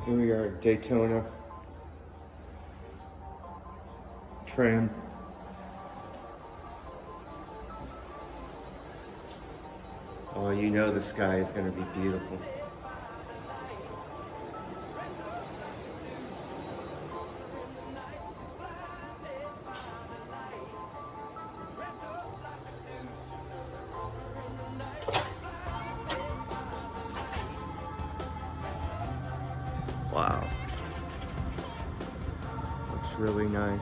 Here we are at Daytona tram. Oh, you know the sky is going to be beautiful. Wow. Looks really nice.